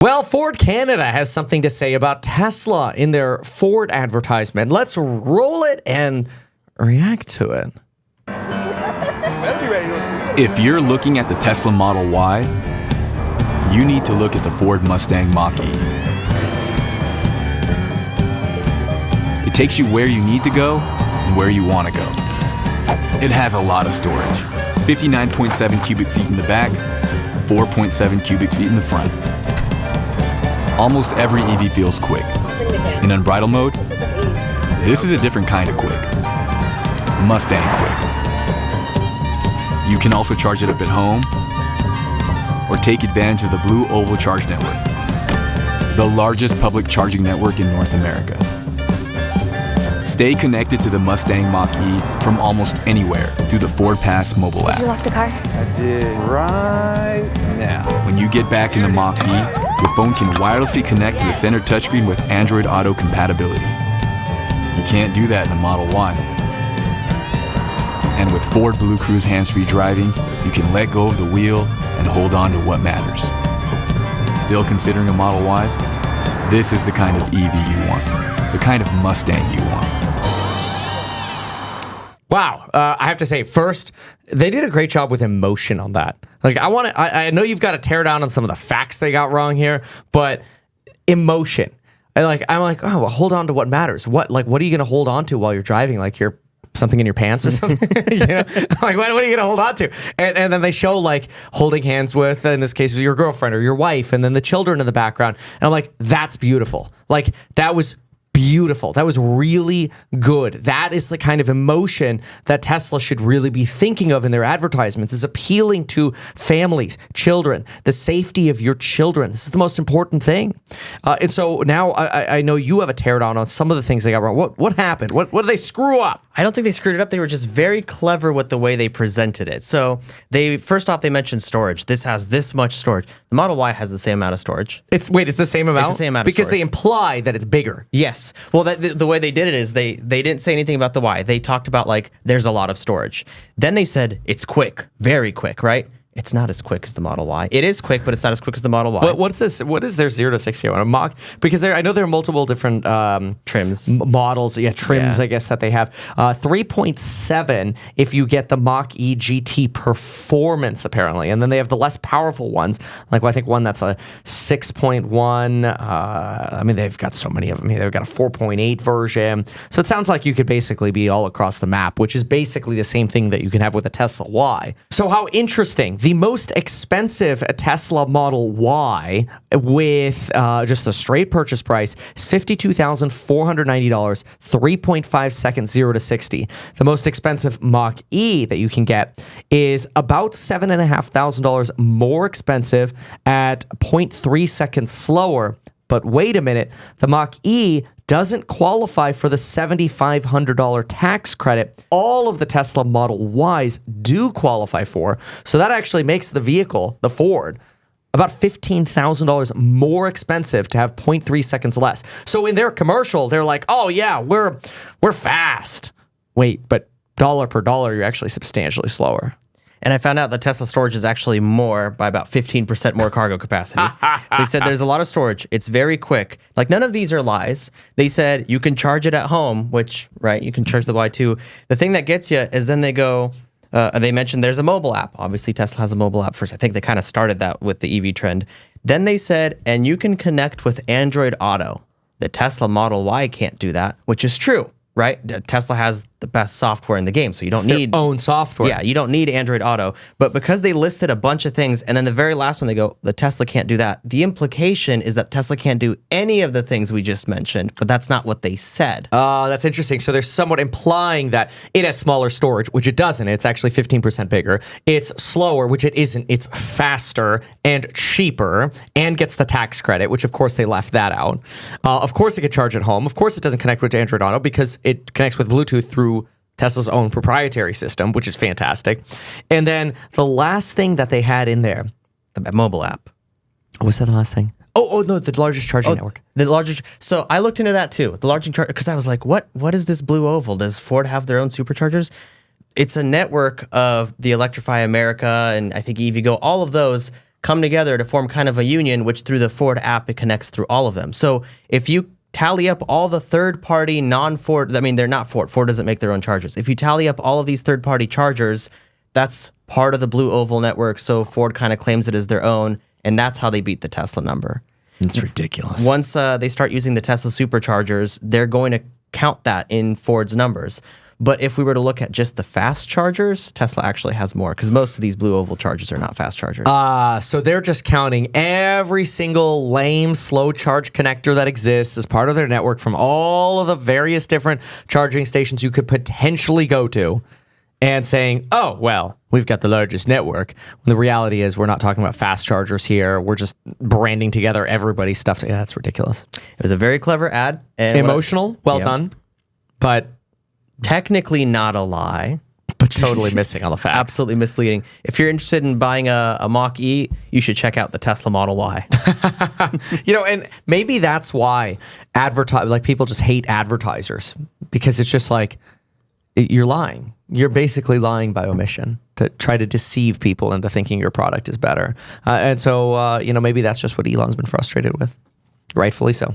Well, Ford Canada has something to say about Tesla in their Ford advertisement. Let's roll it and react to it. If you're looking at the Tesla Model Y, you need to look at the Ford Mustang Mach-E. It takes you where you need to go and where you want to go. It has a lot of storage. 59.7 cubic feet in the back, 4.7 cubic feet in the front. Almost every EV feels quick. In unbridled mode, this is a different kind of quick. Mustang quick. You can also charge it up at home or take advantage of the Blue Oval Charge Network, the largest public charging network in North America. Stay connected to the Mustang Mach-E from almost anywhere through the Ford Pass mobile app. Did you lock the car? I did right now. When you get back in the Mach-E, your phone can wirelessly connect to the center touchscreen with Android Auto compatibility. You can't do that in the Model Y. And with Ford Blue Cruise hands-free driving, you can let go of the wheel and hold on to what matters. Still considering a Model Y? This is the kind of EV you want, the kind of Mustang you want. Wow. I have to say, first, they did a great job with emotion on that. Like, I know you've got to tear down on some of the facts they got wrong here, but emotion. I'm like, oh, well, hold on to what matters. What are you going to hold on to while you're driving? Like you're something in your pants or something? You know? Like, what are you going to hold on to? And then they show, like, holding hands with, in this case, your girlfriend or your wife, and then the children in the background. And I'm like, that's beautiful. Like, that was beautiful. That was really good. That is the kind of emotion that Tesla should really be thinking of in their advertisements, is appealing to families, children, the safety of your children. This is the most important thing. And so now I know you have a teardown on some of the things they got wrong. What happened? What did they screw up? I don't think they screwed it up. They were just very clever with the way they presented it. So first off, they mentioned storage. This has this much storage. The Model Y has the same amount of storage. It's the same amount? It's the same amount of because storage. they imply that it's bigger. Yes. Well, the way they did it is they didn't say anything about the Y. They talked about, like, there's a lot of storage. Then they said it's quick, very quick, right? It's not as quick as the Model Y. It is quick, but it's not as quick as the Model Y. What's this? What is their 0 to 60 on a Mach? Because I know there are multiple different trims, models. Yeah, trims. Yeah. I guess that they have 3.7 if you get the Mach-E GT Performance, apparently, and then they have the less powerful ones. Like, well, I think one that's a 6.1. I mean, they've got so many of them. They've got a 4.8 version. So it sounds like you could basically be all across the map, which is basically the same thing that you can have with a Tesla Y. So how interesting. The most expensive Tesla Model Y with just the straight purchase price is $52,490, 3.5 seconds, 0 to 60. The most expensive Mach-E that you can get is about $7,500 more expensive at 0.3 seconds slower. But wait a minute, the Mach-E doesn't qualify for the $7,500 tax credit all of the Tesla Model Ys do qualify for. So that actually makes the vehicle, the Ford, about $15,000 more expensive to have 0.3 seconds less. So in their commercial, they're like, oh yeah, we're fast. Wait, but dollar per dollar, you're actually substantially slower. And I found out that Tesla storage is actually more by about 15% more cargo capacity. So they said there's a lot of storage. It's very quick. Like, none of these are lies. They said you can charge it at home, which, right, you can charge the Y2. The thing that gets you is then they go, they mentioned there's a mobile app. Obviously, Tesla has a mobile app first. I think they kind of started that with the EV trend. Then they said, and you can connect with Android Auto. The Tesla Model Y can't do that, which is true. Right? Tesla has the best software in the game, so you don't need their own software. Yeah, you don't need Android Auto. But because they listed a bunch of things, and then the very last one they go, the Tesla can't do that. The implication is that Tesla can't do any of the things we just mentioned, but that's not what they said. That's interesting. So they're somewhat implying that it has smaller storage, which it doesn't. It's actually 15% bigger. It's slower, which it isn't. It's faster and cheaper and gets the tax credit, which of course they left that out. Of course it can charge at home. Of course it doesn't connect with Android Auto because it connects with Bluetooth through Tesla's own proprietary system, which is fantastic. And then the last thing that they had in there, the mobile app. What's that the last thing? Oh no, the largest charging network. The largest. So I looked into that too. The largest charger, because I was like, what is this Blue Oval? Does Ford have their own superchargers? It's a network of the Electrify America and I think EVgo, all of those come together to form kind of a union, which through the Ford app, it connects through all of them. So if you tally up all the third-party non-Ford, I mean, they're not Ford. Ford doesn't make their own chargers. If you tally up all of these third-party chargers, that's part of the Blue Oval network, so Ford kind of claims it as their own, and that's how they beat the Tesla number. It's ridiculous. Once they start using the Tesla superchargers, they're going to count that in Ford's numbers. But if we were to look at just the fast chargers, Tesla actually has more because most of these Blue Oval chargers are not fast chargers. So they're just counting every single lame slow charge connector that exists as part of their network from all of the various different charging stations you could potentially go to and saying, oh, well, we've got the largest network. When the reality is we're not talking about fast chargers here. We're just branding together everybody's stuff. Yeah, that's ridiculous. It was a very clever ad. And Emotional, well done, but technically not a lie. but totally missing on the facts. Absolutely misleading. If you're interested in buying a Mach-E, you should check out the Tesla Model Y. And maybe that's why people just hate advertisers, because it's just like you're lying. You're basically lying by omission to try to deceive people into thinking your product is better. And so maybe that's just what Elon's been frustrated with. Rightfully so.